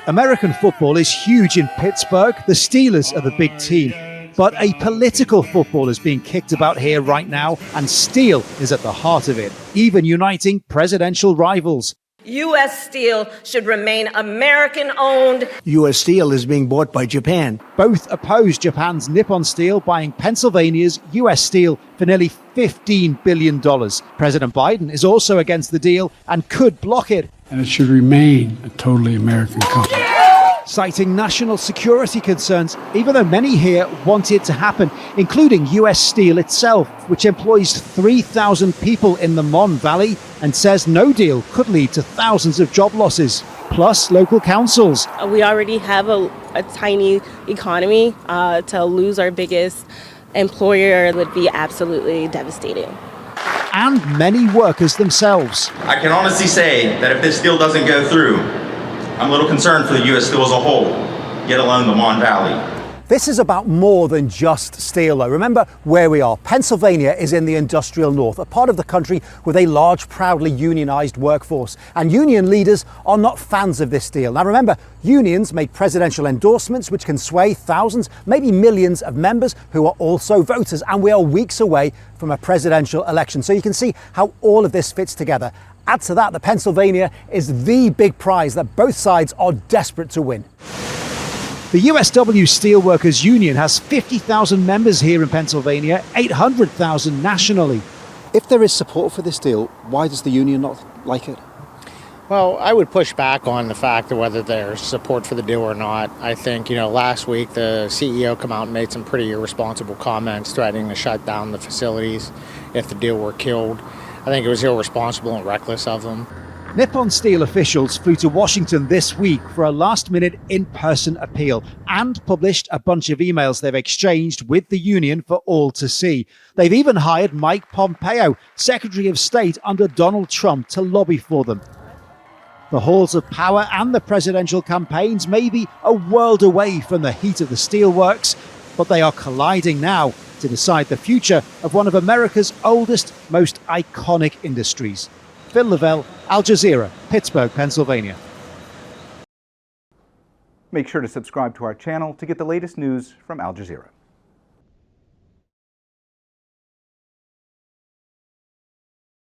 American football is huge in Pittsburgh. The Steelers are the big team. But a political football is being kicked about here right now, and steel is at the heart of it, even uniting presidential rivals. U.S. Steel should remain American-owned. U.S. Steel is being bought by Japan. Both oppose Japan's Nippon Steel buying Pennsylvania's U.S. Steel for nearly $15 billion. President Biden is also against the deal and could block it. And it should remain a totally American company. Citing national security concerns, even though many here want it to happen, including US Steel itself, which employs 3,000 people in the Mon Valley and says no deal could lead to thousands of job losses, plus local councils. We already have a tiny economy. To lose our biggest employer would be absolutely devastating. And many workers themselves. I can honestly say that if this deal doesn't go through, I'm a little concerned for the U.S. Steel as a whole, let alone the Mon Valley. This is about more than just steel, though. Remember where we are. Pennsylvania is in the industrial north, a part of the country with a large, proudly unionized workforce. And union leaders are not fans of this deal. Now remember, unions make presidential endorsements which can sway thousands, maybe millions of members who are also voters. And we are weeks away from a presidential election. So you can see how all of this fits together. Add to that, the Pennsylvania is the big prize that both sides are desperate to win. The USW Steelworkers Union has 50,000 members here in Pennsylvania, 800,000 nationally. If there is support for this deal, why does the union not like it? Well, I would push back on the fact of whether there's support for the deal or not. I think, last week the CEO came out and made some pretty irresponsible comments threatening to shut down the facilities if the deal were killed. I think it was irresponsible and reckless of them. Nippon Steel officials flew to Washington this week for a last-minute in-person appeal and published a bunch of emails they've exchanged with the union for all to see. They've even hired Mike Pompeo, Secretary of State under Donald Trump, to lobby for them. The halls of power and the presidential campaigns may be a world away from the heat of the steelworks, but they are colliding now to decide the future of one of America's oldest, most iconic industries. Phil Lavelle, Al Jazeera, Pittsburgh, Pennsylvania. Make sure to subscribe to our channel to get the latest news from Al Jazeera.